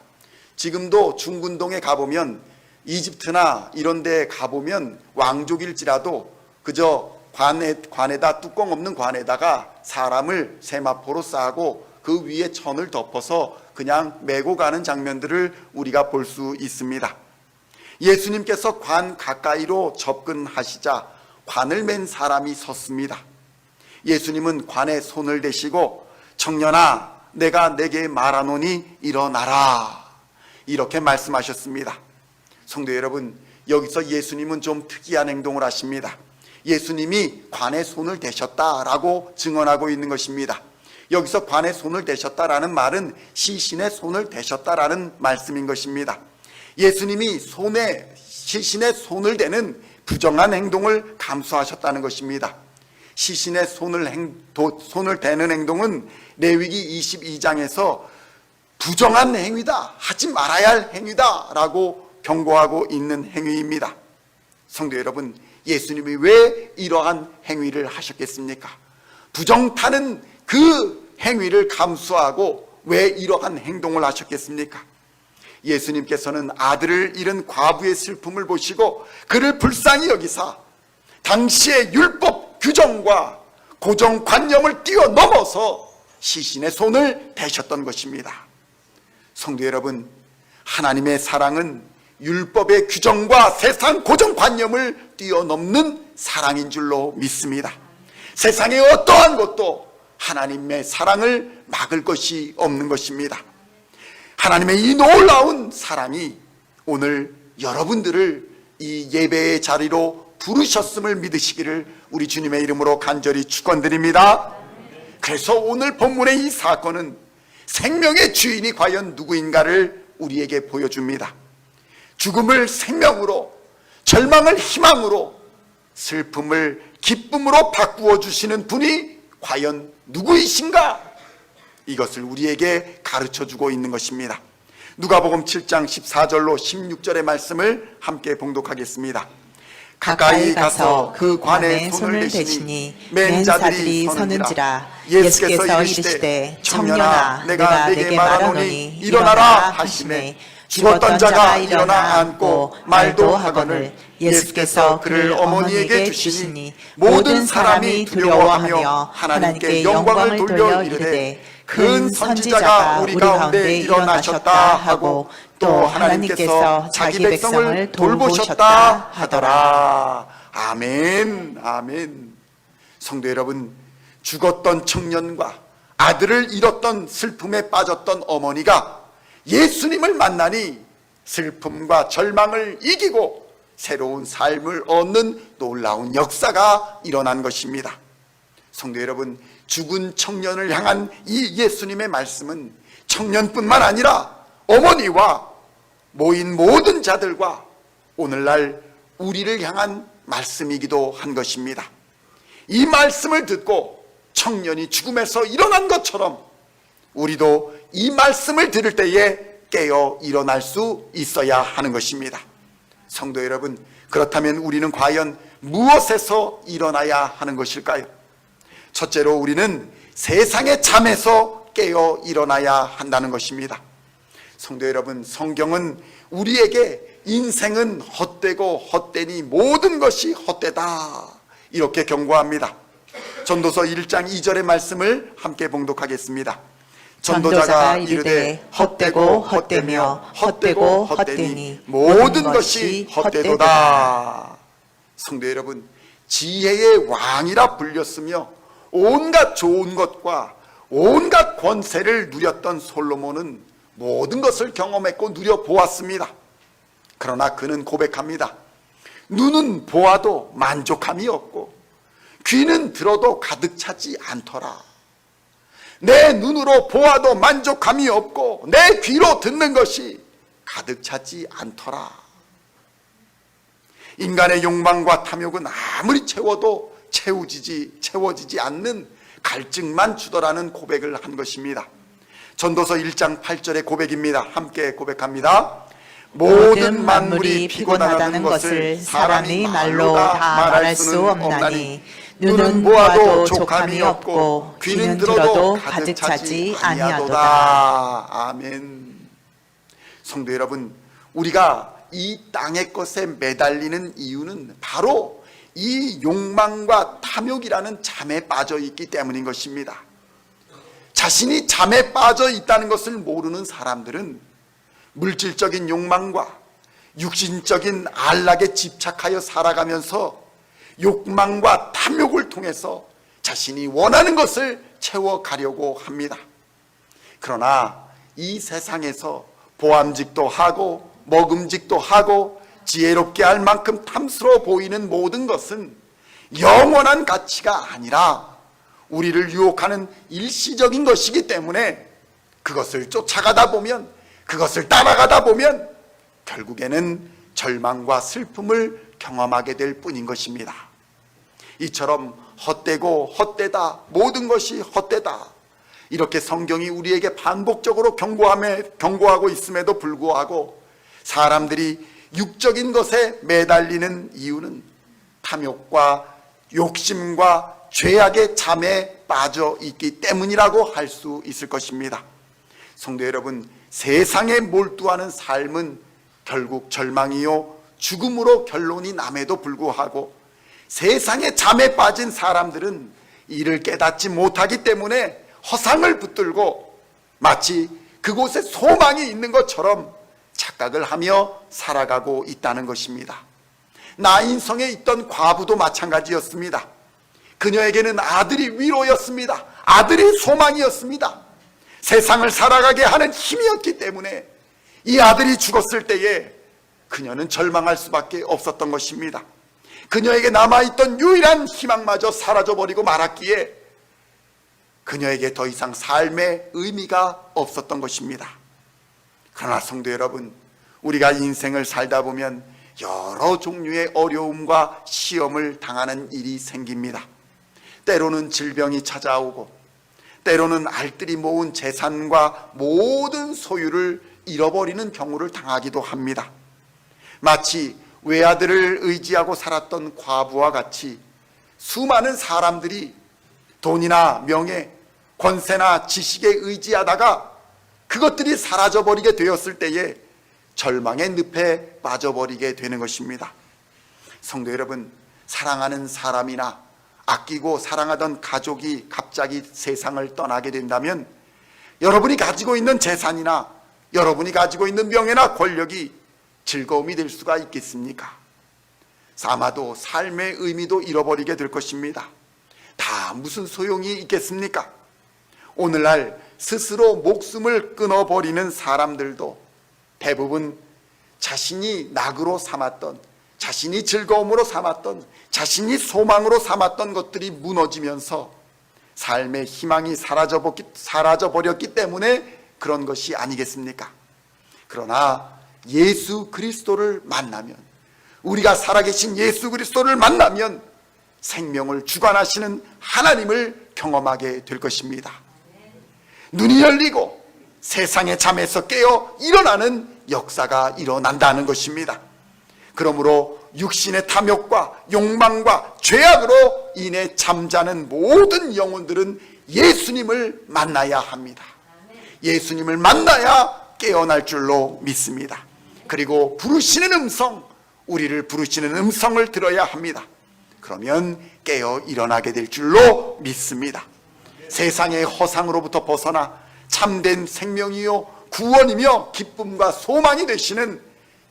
지금도 중군동에 가보면, 이집트나 이런 데 가보면 왕족일지라도 그저 관에다, 뚜껑 없는 관에다가 사람을 세마포로 싸고 그 위에 천을 덮어서 그냥 메고 가는 장면들을 우리가 볼 수 있습니다. 예수님께서 관 가까이로 접근하시자 관을 맨 사람이 섰습니다. 예수님은 관에 손을 대시고 청년아, 내가 내게 말하노니 일어나라, 이렇게 말씀하셨습니다. 성도 여러분, 여기서 예수님은 좀 특이한 행동을 하십니다. 예수님이 관에 손을 대셨다라고 증언하고 있는 것입니다. 여기서 관에 손을 대셨다라는 말은 시신에 손을 대셨다라는 말씀인 것입니다. 예수님이 시신에 손을 대는 부정한 행동을 감수하셨다는 것입니다. 시신에 손을 대는 행동은 레위기 22장에서 부정한 행위다, 하지 말아야 할 행위다 라고 경고하고 있는 행위입니다. 성도 여러분, 예수님이 왜 이러한 행위를 하셨겠습니까? 부정타는 그 행위를 감수하고 왜 이러한 행동을 하셨겠습니까? 예수님께서는 아들을 잃은 과부의 슬픔을 보시고 그를 불쌍히 여기사 당시의 율법 규정과 고정관념을 뛰어넘어서 시신의 손을 대셨던 것입니다. 성도 여러분, 하나님의 사랑은 율법의 규정과 세상 고정관념을 뛰어넘는 사랑인 줄로 믿습니다. 세상의 어떠한 것도 하나님의 사랑을 막을 것이 없는 것입니다. 하나님의 이 놀라운 사랑이 오늘 여러분들을 이 예배의 자리로 부르셨음을 믿으시기를 우리 주님의 이름으로 간절히 축원드립니다. 그래서 오늘 본문의 이 사건은 생명의 주인이 과연 누구인가를 우리에게 보여줍니다. 죽음을 생명으로, 절망을 희망으로, 슬픔을 기쁨으로 바꾸어 주시는 분이 과연 누구이신가? 이것을 우리에게 가르쳐주고 있는 것입니다. 누가복음 7장 14절로 16절의 말씀을 함께 봉독하겠습니다. 가까이 가서 그 관에 손을 대시니 맨 자들이 서는지라. 예수께서 이르시되 청년아, 내가 네게 말하노니 일어나라 하시매 죽었던 자가 일어나 앉고 말도 하거늘 예수께서 그를 어머니에게 주시니 모든 사람이 두려워하며 하나님께 영광을 돌려 이르되 큰 선지자가 우리 가운데 일어나셨다 하고 또 하나님께서 자기 백성을 돌보셨다 하더라. 아멘, 아멘. 성도 여러분, 죽었던 청년과 아들을 잃었던 슬픔에 빠졌던 어머니가 예수님을 만나니 슬픔과 절망을 이기고 새로운 삶을 얻는 놀라운 역사가 일어난 것입니다. 성도 여러분, 죽은 청년을 향한 이 예수님의 말씀은 청년뿐만 아니라 어머니와 모인 모든 자들과 오늘날 우리를 향한 말씀이기도 한 것입니다. 이 말씀을 듣고 청년이 죽음에서 일어난 것처럼 우리도 이 말씀을 들을 때에 깨어 일어날 수 있어야 하는 것입니다. 성도 여러분, 그렇다면 우리는 과연 무엇에서 일어나야 하는 것일까요? 첫째로 우리는 세상의 잠에서 깨어 일어나야 한다는 것입니다. 성도 여러분, 성경은 우리에게 인생은 헛되고 헛되니 모든 것이 헛되다, 이렇게 경고합니다. 전도서 1장 2절의 말씀을 함께 봉독하겠습니다. 전도자가 이르되 헛되고 헛되며 헛되고 헛되니 모든 것이 헛되도다. 성도 여러분, 지혜의 왕이라 불렸으며 온갖 좋은 것과 온갖 권세를 누렸던 솔로몬은 모든 것을 경험했고 누려보았습니다. 그러나 그는 고백합니다. 눈은 보아도 만족함이 없고 귀는 들어도 가득 차지 않더라. 내 눈으로 보아도 만족함이 없고 내 귀로 듣는 것이 가득 차지 않더라. 인간의 욕망과 탐욕은 아무리 채워도 채워지지 않는 갈증만 주더라는 고백을 한 것입니다. 전도서 1장 8절의 고백입니다. 함께 고백합니다. 모든 만물이 피곤하다는 것을 사람이 말로 다 말할 수 없나니 눈은 보아도 족함이 없고 귀는 들어도 가득 차지 아니하도다. 아멘. 성도 여러분, 우리가 이 땅의 것에 매달리는 이유는 바로 이 욕망과 탐욕이라는 잠에 빠져 있기 때문인 것입니다. 자신이 잠에 빠져 있다는 것을 모르는 사람들은 물질적인 욕망과 육신적인 안락에 집착하여 살아가면서 욕망과 탐욕을 통해서 자신이 원하는 것을 채워가려고 합니다. 그러나 이 세상에서 보암직도 하고 먹음직도 하고 지혜롭게 할 만큼 탐스러워 보이는 모든 것은 영원한 가치가 아니라 우리를 유혹하는 일시적인 것이기 때문에 그것을 쫓아가다 보면, 그것을 따라가다 보면 결국에는 절망과 슬픔을 경험하게 될 뿐인 것입니다. 이처럼 헛되고 헛되다, 모든 것이 헛되다, 이렇게 성경이 우리에게 반복적으로 경고하고 있음에도 불구하고 사람들이 육적인 것에 매달리는 이유는 탐욕과 욕심과 죄악의 잠에 빠져 있기 때문이라고 할 수 있을 것입니다. 성도 여러분, 세상에 몰두하는 삶은 결국 절망이요 죽음으로 결론이 남에도 불구하고 세상의 잠에 빠진 사람들은 이를 깨닫지 못하기 때문에 허상을 붙들고 마치 그곳에 소망이 있는 것처럼 착각을 하며 살아가고 있다는 것입니다. 나인성에 있던 과부도 마찬가지였습니다. 그녀에게는 아들이 위로였습니다. 아들이 소망이었습니다. 세상을 살아가게 하는 힘이었기 때문에 이 아들이 죽었을 때에 그녀는 절망할 수밖에 없었던 것입니다. 그녀에게 남아있던 유일한 희망마저 사라져버리고 말았기에 그녀에게 더 이상 삶의 의미가 없었던 것입니다. 그러나 성도 여러분, 우리가 인생을 살다 보면 여러 종류의 어려움과 시험을 당하는 일이 생깁니다. 때로는 질병이 찾아오고, 때로는 알뜰히 모은 재산과 모든 소유를 잃어버리는 경우를 당하기도 합니다. 마치 외아들을 의지하고 살았던 과부와 같이 수많은 사람들이 돈이나 명예, 권세나 지식에 의지하다가 그것들이 사라져버리게 되었을 때에 절망의 늪에 빠져버리게 되는 것입니다. 성도 여러분, 사랑하는 사람이나 아끼고 사랑하던 가족이 갑자기 세상을 떠나게 된다면 여러분이 가지고 있는 재산이나 여러분이 가지고 있는 명예나 권력이 즐거움이 될 수가 있겠습니까? 아마도 삶의 의미도 잃어버리게 될 것입니다. 다 무슨 소용이 있겠습니까? 오늘날 스스로 목숨을 끊어버리는 사람들도 대부분 자신이 낙으로 삼았던, 자신이 즐거움으로 삼았던, 자신이 소망으로 삼았던 것들이 무너지면서 삶의 희망이 사라져버렸기 때문에 그런 것이 아니겠습니까? 그러나 예수 그리스도를 만나면, 우리가 살아계신 예수 그리스도를 만나면 생명을 주관하시는 하나님을 경험하게 될 것입니다. 눈이 열리고 세상의 잠에서 깨어 일어나는 역사가 일어난다는 것입니다. 그러므로 육신의 탐욕과 욕망과 죄악으로 인해 잠자는 모든 영혼들은 예수님을 만나야 합니다. 예수님을 만나야 깨어날 줄로 믿습니다. 그리고 부르시는 음성, 우리를 부르시는 음성을 들어야 합니다. 그러면 깨어 일어나게 될 줄로 믿습니다. 세상의 허상으로부터 벗어나 참된 생명이요 구원이며 기쁨과 소망이 되시는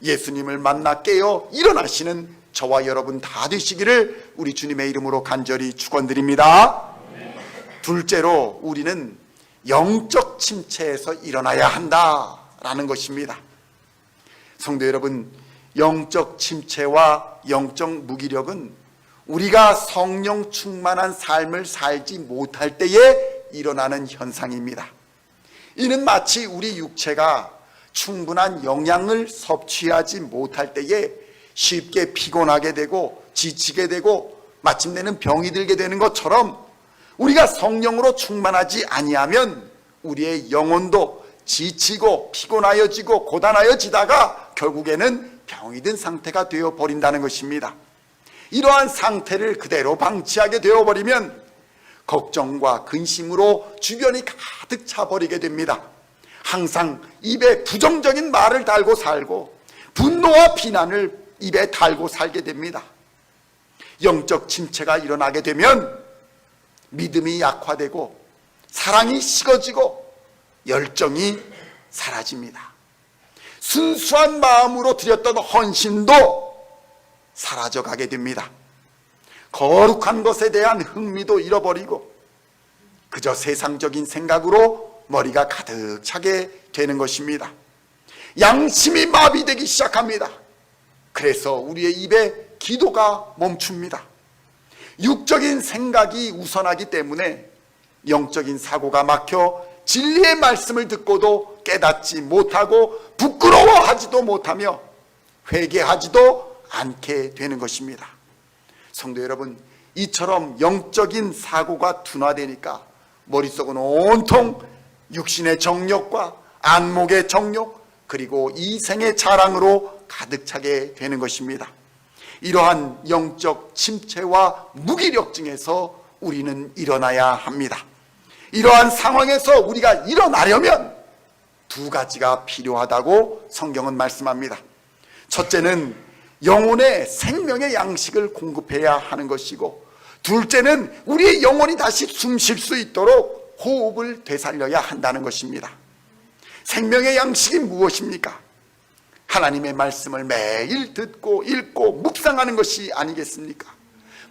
예수님을 만나 깨어 일어나시는 저와 여러분 다 되시기를 우리 주님의 이름으로 간절히 축원드립니다. 둘째로, 우리는 영적 침체에서 일어나야 한다라는 것입니다. 성도 여러분, 영적 침체와 영적 무기력은 우리가 성령 충만한 삶을 살지 못할 때에 일어나는 현상입니다. 이는 마치 우리 육체가 충분한 영양을 섭취하지 못할 때에 쉽게 피곤하게 되고 지치게 되고 마침내는 병이 들게 되는 것처럼 우리가 성령으로 충만하지 아니하면 우리의 영혼도 지치고 피곤하여지고 고단하여지다가 결국에는 병이 든 상태가 되어버린다는 것입니다. 이러한 상태를 그대로 방치하게 되어버리면 걱정과 근심으로 주변이 가득 차버리게 됩니다. 항상 입에 부정적인 말을 달고 살고 분노와 비난을 입에 달고 살게 됩니다. 영적 침체가 일어나게 되면 믿음이 약화되고 사랑이 식어지고 열정이 사라집니다. 순수한 마음으로 드렸던 헌신도 사라져가게 됩니다. 거룩한 것에 대한 흥미도 잃어버리고 그저 세상적인 생각으로 머리가 가득 차게 되는 것입니다. 양심이 마비되기 시작합니다. 그래서 우리의 입에 기도가 멈춥니다. 육적인 생각이 우선하기 때문에 영적인 사고가 막혀 진리의 말씀을 듣고도 깨닫지 못하고 부끄러워하지도 못하며 회개하지도 않게 되는 것입니다. 성도 여러분, 이처럼 영적인 사고가 둔화되니까 머릿속은 온통 육신의 정욕과 안목의 정욕 그리고 이생의 자랑으로 가득 차게 되는 것입니다. 이러한 영적 침체와 무기력증에서 우리는 일어나야 합니다. 이러한 상황에서 우리가 일어나려면 두 가지가 필요하다고 성경은 말씀합니다. 첫째는 영혼의 생명의 양식을 공급해야 하는 것이고, 둘째는 우리의 영혼이 다시 숨 쉴 수 있도록 호흡을 되살려야 한다는 것입니다. 생명의 양식이 무엇입니까? 하나님의 말씀을 매일 듣고 읽고 묵상하는 것이 아니겠습니까?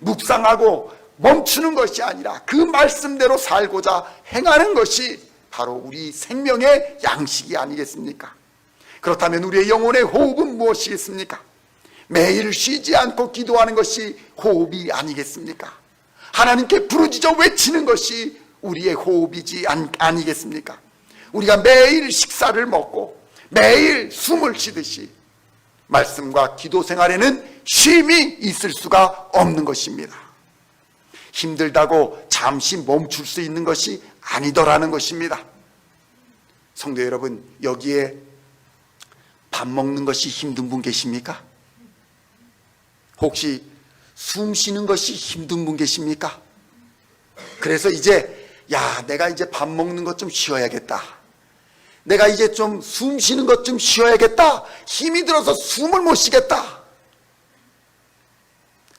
묵상하고 멈추는 것이 아니라 그 말씀대로 살고자 행하는 것이 바로 우리 생명의 양식이 아니겠습니까? 그렇다면 우리의 영혼의 호흡은 무엇이겠습니까? 매일 쉬지 않고 기도하는 것이 호흡이 아니겠습니까? 하나님께 부르짖어 외치는 것이 우리의 호흡이지 아니겠습니까? 우리가 매일 식사를 먹고 매일 숨을 쉬듯이 말씀과 기도 생활에는 쉼이 있을 수가 없는 것입니다. 힘들다고 잠시 멈출 수 있는 것이 아니더라는 것입니다. 성도 여러분, 여기에 밥 먹는 것이 힘든 분 계십니까? 혹시 숨 쉬는 것이 힘든 분 계십니까? 그래서 이제 내가 이제 밥 먹는 것 좀 쉬어야겠다, 내가 이제 좀 숨 쉬는 것 좀 쉬어야겠다, 힘이 들어서 숨을 못 쉬겠다.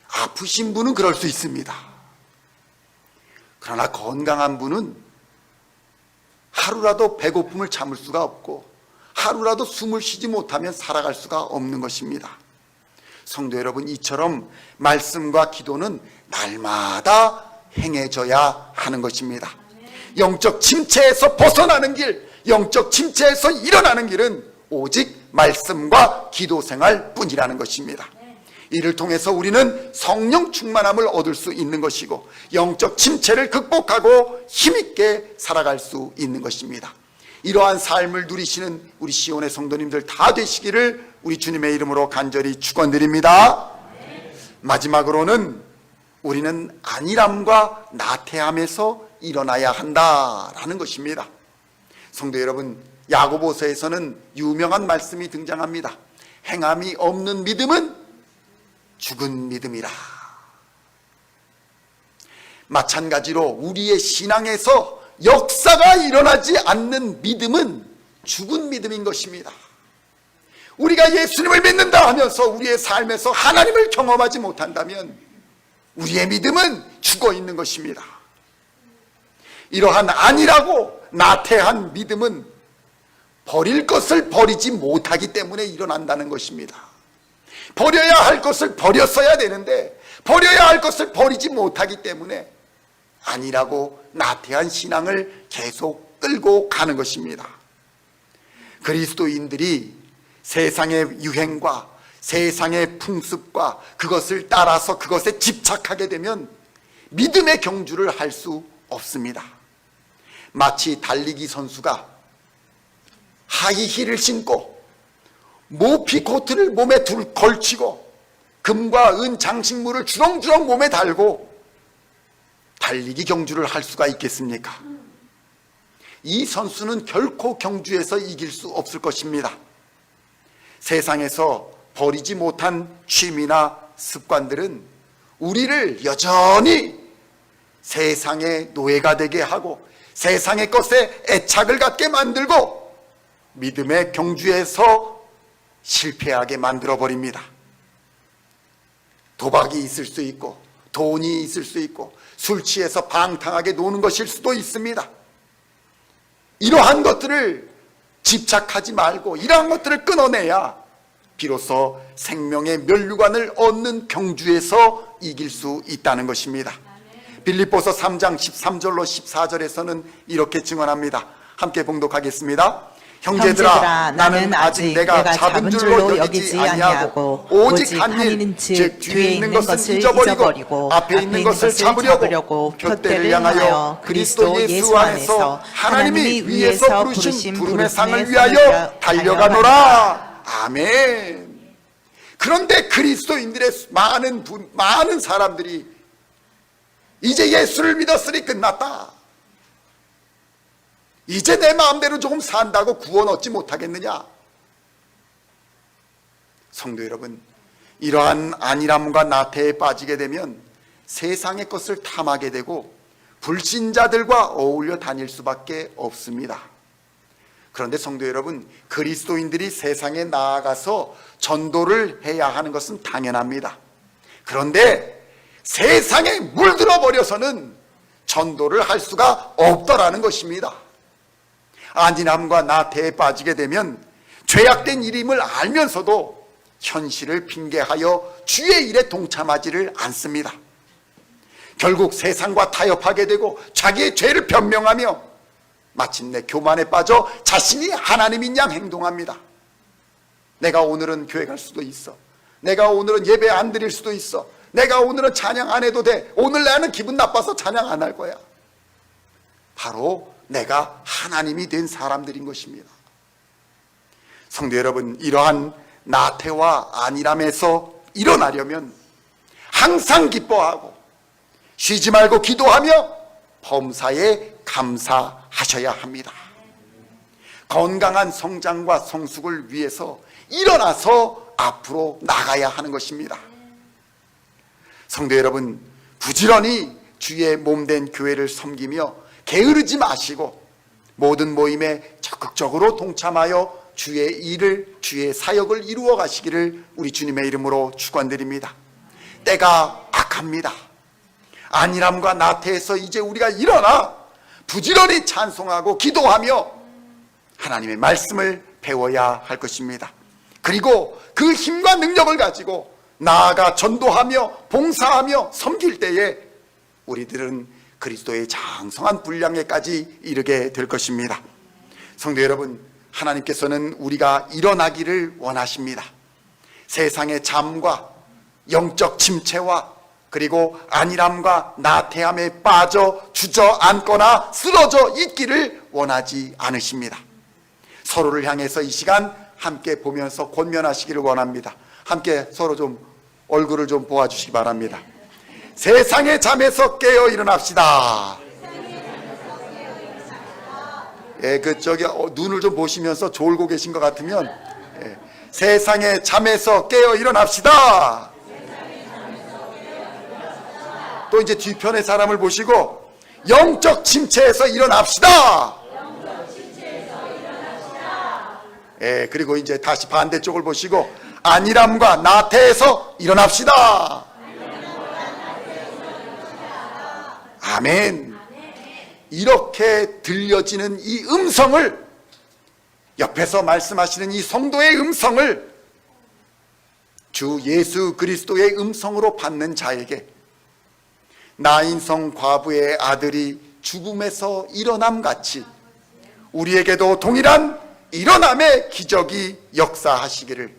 아프신 분은 그럴 수 있습니다. 그러나 건강한 분은 하루라도 배고픔을 참을 수가 없고 하루라도 숨을 쉬지 못하면 살아갈 수가 없는 것입니다. 성도 여러분, 이처럼 말씀과 기도는 날마다 행해져야 하는 것입니다. 영적 침체에서 벗어나는 길, 영적 침체에서 일어나는 길은 오직 말씀과 기도 생활 뿐이라는 것입니다. 이를 통해서 우리는 성령 충만함을 얻을 수 있는 것이고 영적 침체를 극복하고 힘있게 살아갈 수 있는 것입니다. 이러한 삶을 누리시는 우리 시온의 성도님들 다 되시기를 우리 주님의 이름으로 간절히 축원드립니다. 마지막으로는 우리는 안일함과 나태함에서 일어나야 한다라는 것입니다. 성도 여러분, 야고보서에서는 유명한 말씀이 등장합니다. 행함이 없는 믿음은 죽은 믿음이라. 마찬가지로 우리의 신앙에서 역사가 일어나지 않는 믿음은 죽은 믿음인 것입니다. 우리가 예수님을 믿는다 하면서 우리의 삶에서 하나님을 경험하지 못한다면 우리의 믿음은 죽어 있는 것입니다. 이러한 안일하고 나태한 믿음은 버릴 것을 버리지 못하기 때문에 일어난다는 것입니다. 버려야 할 것을 버렸어야 되는데 버려야 할 것을 버리지 못하기 때문에 안일하고 나태한 신앙을 계속 끌고 가는 것입니다. 그리스도인들이 세상의 유행과 세상의 풍습과 그것을 따라서 그것에 집착하게 되면 믿음의 경주를 할 수 없습니다. 마치 달리기 선수가 하이힐을 신고 모피 코트를 몸에 걸치고 금과 은 장식물을 주렁주렁 몸에 달고 달리기 경주를 할 수가 있겠습니까? 이 선수는 결코 경주에서 이길 수 없을 것입니다. 세상에서 버리지 못한 취미나 습관들은 우리를 여전히 세상의 노예가 되게 하고 세상의 것에 애착을 갖게 만들고 믿음의 경주에서 실패하게 만들어버립니다. 도박이 있을 수 있고 돈이 있을 수 있고 술 취해서 방탕하게 노는 것일 수도 있습니다. 이러한 것들을 집착하지 말고 이러한 것들을 끊어내야 비로소 생명의 면류관을 얻는 경주에서 이길 수 있다는 것입니다. 빌립보서 3장 13절로 14절에서는 이렇게 증언합니다. 함께 봉독하겠습니다. 형제들아, 나는 아직 내가 잡은 줄로 여기지 아니하고 오직 한 일, 즉 뒤에 있는 것을 잊어버리고 앞에 있는 것을 잡으려고 표대를 향하여 그리스도 예수 안에서 하나님이 위에서 부르신 부름의 상을 위하여 달려가노라. 아멘. 그런데 그리스도인들의 많은 사람들이 이제 예수를 믿었으니 끝났다, 이제 내 마음대로 조금 산다고 구원 얻지 못하겠느냐? 성도 여러분, 이러한 안일함과 나태에 빠지게 되면 세상의 것을 탐하게 되고 불신자들과 어울려 다닐 수밖에 없습니다. 그런데 성도 여러분, 그리스도인들이 세상에 나아가서 전도를 해야 하는 것은 당연합니다. 그런데 세상에 물들어 버려서는 전도를 할 수가 없더라는 것입니다. 안일함과 나태에 빠지게 되면 죄악된 일임을 알면서도 현실을 핑계하여 주의 일에 동참하지를 않습니다. 결국 세상과 타협하게 되고 자기의 죄를 변명하며 마침내 교만에 빠져 자신이 하나님인 양 행동합니다. 내가 오늘은 교회 갈 수도 있어, 내가 오늘은 예배 안 드릴 수도 있어, 내가 오늘은 찬양 안 해도 돼, 오늘 나는 기분 나빠서 찬양 안 할 거야. 바로 내가 하나님이 된 사람들인 것입니다. 성도 여러분, 이러한 나태와 안일함에서 일어나려면 항상 기뻐하고 쉬지 말고 기도하며 범사에 감사하셔야 합니다. 건강한 성장과 성숙을 위해서 일어나서 앞으로 나가야 하는 것입니다. 성도 여러분, 부지런히 주의 몸된 교회를 섬기며 게으르지 마시고 모든 모임에 적극적으로 동참하여 주의 일을, 주의 사역을 이루어 가시기를 우리 주님의 이름으로 축원드립니다. 때가 악합니다. 안일함과 나태에서 이제 우리가 일어나 부지런히 찬송하고 기도하며 하나님의 말씀을 배워야 할 것입니다. 그리고 그 힘과 능력을 가지고 나아가 전도하며 봉사하며 섬길 때에 우리들은 그리스도의 장성한 분량에까지 이르게 될 것입니다. 성도 여러분, 하나님께서는 우리가 일어나기를 원하십니다. 세상의 잠과 영적 침체와 그리고 안일함과 나태함에 빠져 주저앉거나 쓰러져 있기를 원하지 않으십니다. 서로를 향해서 이 시간 함께 보면서 권면하시기를 원합니다. 함께 서로 좀 얼굴을 좀 보아주시기 바랍니다. 세상의 잠에서 깨어 일어납시다. 예, 눈을 좀 보시면서 졸고 계신 것 같으면, 예, 세상의 잠에서 깨어 일어납시다. 또 이제 뒤편의 사람을 보시고 영적 침체에서 일어납시다. 예, 그리고 이제 다시 반대쪽을 보시고 안일함과 나태에서 일어납시다. 아멘. 이렇게 들려지는 이 음성을, 옆에서 말씀하시는 이 성도의 음성을 주 예수 그리스도의 음성으로 받는 자에게 나인성 과부의 아들이 죽음에서 일어남같이 우리에게도 동일한 일어남의 기적이 역사하시기를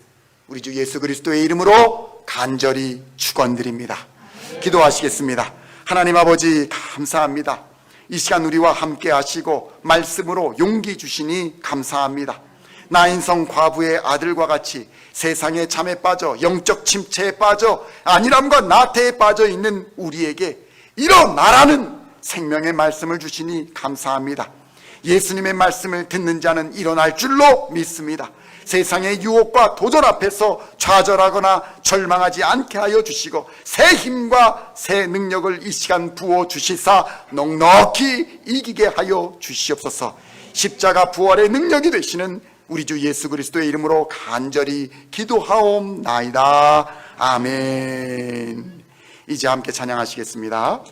우리 주 예수 그리스도의 이름으로 간절히 축원드립니다. 기도하시겠습니다. 하나님 아버지, 감사합니다. 이 시간 우리와 함께 하시고 말씀으로 용기 주시니 감사합니다. 나인성 과부의 아들과 같이 세상의 잠에 빠져 영적 침체에 빠져 안일함과 나태에 빠져 있는 우리에게 일어나라는 생명의 말씀을 주시니 감사합니다. 예수님의 말씀을 듣는 자는 일어날 줄로 믿습니다. 세상의 유혹과 도전 앞에서 좌절하거나 절망하지 않게 하여 주시고 새 힘과 새 능력을 이 시간 부어 주시사 넉넉히 이기게 하여 주시옵소서. 십자가 부활의 능력이 되시는 우리 주 예수 그리스도의 이름으로 간절히 기도하옵나이다. 아멘. 이제 함께 찬양하시겠습니다.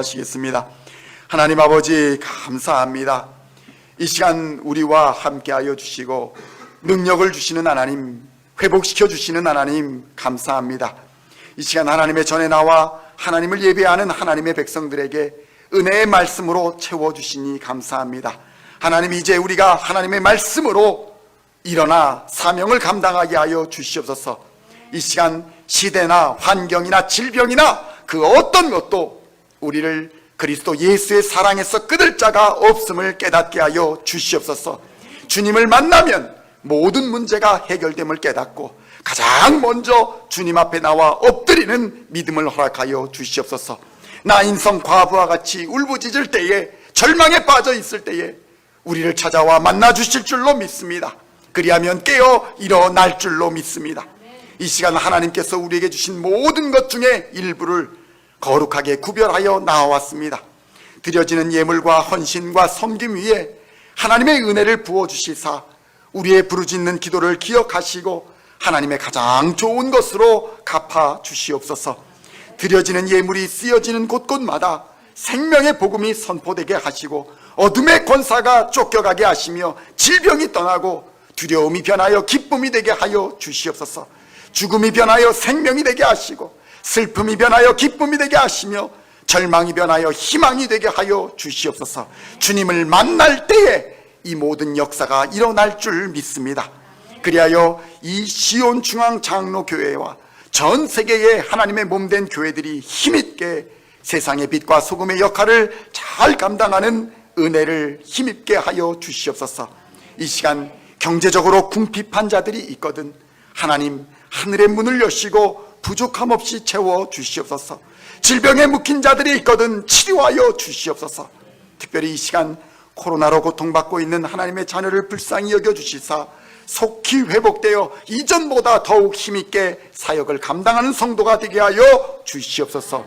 기도하시겠습니다. 하나님 아버지 감사합니다. 이 시간 우리와 함께하여 주시고 능력을 주시는 하나님, 회복시켜 주시는 하나님 감사합니다. 이 시간 하나님의 전에 나와 하나님을 예배하는 하나님의 백성들에게 은혜의 말씀으로 채워주시니 감사합니다. 하나님, 이제 우리가 하나님의 말씀으로 일어나 사명을 감당하게 하여 주시옵소서. 이 시간 시대나 환경이나 질병이나 그 어떤 것도 우리를 그리스도 예수의 사랑에서 끊을 자가 없음을 깨닫게 하여 주시옵소서. 주님을 만나면 모든 문제가 해결됨을 깨닫고 가장 먼저 주님 앞에 나와 엎드리는 믿음을 허락하여 주시옵소서. 나인성 과부와 같이 울부짖을 때에, 절망에 빠져 있을 때에 우리를 찾아와 만나 주실 줄로 믿습니다. 그리하면 깨어 일어날 줄로 믿습니다. 이 시간 하나님께서 우리에게 주신 모든 것 중에 일부를 거룩하게 구별하여 나왔습니다. 드려지는 예물과 헌신과 섬김 위에 하나님의 은혜를 부어주시사 우리의 부르짖는 기도를 기억하시고 하나님의 가장 좋은 것으로 갚아 주시옵소서. 드려지는 예물이 쓰여지는 곳곳마다 생명의 복음이 선포되게 하시고 어둠의 권사가 쫓겨가게 하시며 질병이 떠나고 두려움이 변하여 기쁨이 되게 하여 주시옵소서. 죽음이 변하여 생명이 되게 하시고 슬픔이 변하여 기쁨이 되게 하시며 절망이 변하여 희망이 되게 하여 주시옵소서. 주님을 만날 때에 이 모든 역사가 일어날 줄 믿습니다. 그리하여 이 시온 중앙 장로교회와 전 세계의 하나님의 몸된 교회들이 힘있게 세상의 빛과 소금의 역할을 잘 감당하는 은혜를 힘있게 하여 주시옵소서. 이 시간 경제적으로 궁핍한 자들이 있거든 하나님, 하늘의 문을 여시고 부족함 없이 채워 주시옵소서. 질병에 묶인 자들이 있거든 치료하여 주시옵소서. 특별히 이 시간 코로나로 고통받고 있는 하나님의 자녀를 불쌍히 여겨주시사 속히 회복되어 이전보다 더욱 힘있게 사역을 감당하는 성도가 되게 하여 주시옵소서.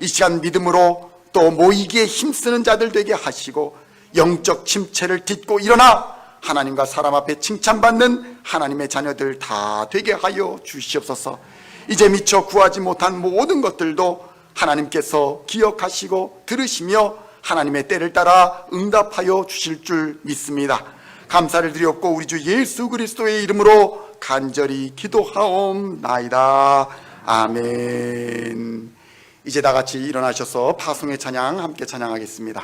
이 시간 믿음으로 또 모이기에 힘쓰는 자들 되게 하시고 영적 침체를 딛고 일어나 하나님과 사람 앞에 칭찬받는 하나님의 자녀들 다 되게 하여 주시옵소서. 이제 미처 구하지 못한 모든 것들도 하나님께서 기억하시고 들으시며 하나님의 때를 따라 응답하여 주실 줄 믿습니다. 감사를 드렸고 우리 주 예수 그리스도의 이름으로 간절히 기도하옵나이다. 아멘. 이제 다 같이 일어나셔서 파송의 찬양 함께 찬양하겠습니다.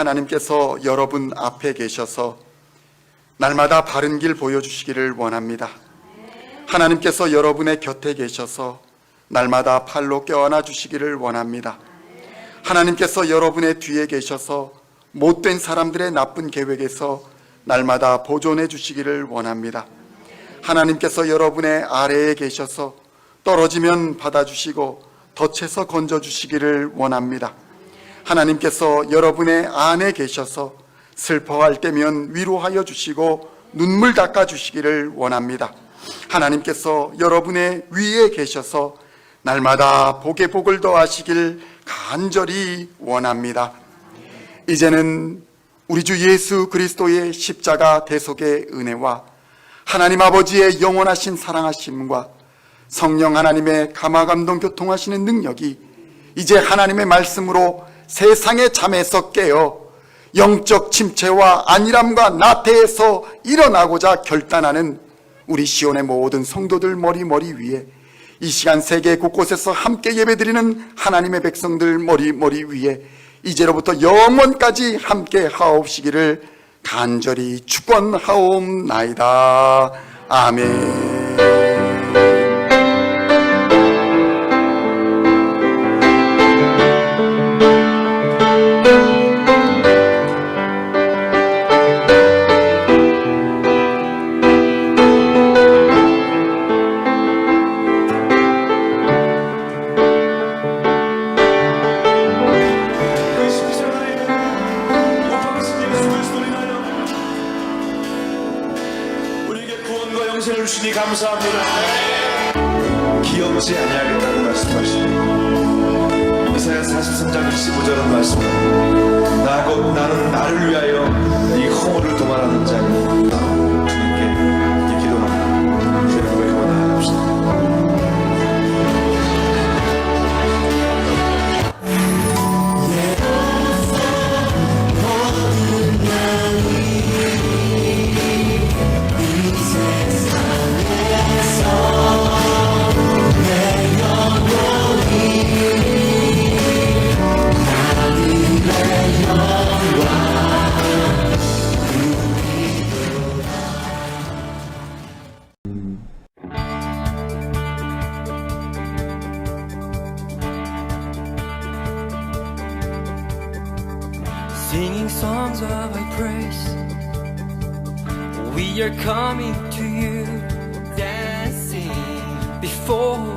하나님께서 여러분 앞에 계셔서 날마다 바른 길 보여주시기를 원합니다. 하나님께서 여러분의 곁에 계셔서 날마다 팔로 껴안아 주시기를 원합니다. 하나님께서 여러분의 뒤에 계셔서 못된 사람들의 나쁜 계획에서 날마다 보존해 주시기를 원합니다. 하나님께서 여러분의 아래에 계셔서 떨어지면 받아주시고 덫에서 건져주시기를 원합니다. 하나님께서 여러분의 안에 계셔서 슬퍼할 때면 위로하여 주시고 눈물 닦아 주시기를 원합니다. 하나님께서 여러분의 위에 계셔서 날마다 복에 복을 더하시길 간절히 원합니다. 이제는 우리 주 예수 그리스도의 십자가 대속의 은혜와 하나님 아버지의 영원하신 사랑하심과 성령 하나님의 감화감동 교통하시는 능력이 이제 하나님의 말씀으로 세상의 잠에서 깨어 영적 침체와 안일함과 나태에서 일어나고자 결단하는 우리 시온의 모든 성도들 머리 위에, 이 시간 세계 곳곳에서 함께 예배드리는 하나님의 백성들 머리 위에 이제로부터 영원까지 함께 하옵시기를 간절히 축원하옵나이다. 아멘. 주시니 감사합니다. 기억지 아니하겠다고 말씀하시니 이사야 43장 25절은 말씀, 나 곧 나는 나를 위하여 이 허물을 도말하는 자니 주님께 기도합니다. 저희 고백하고 나아갑시다. singing songs of Thy praise. We are coming to You, dancing before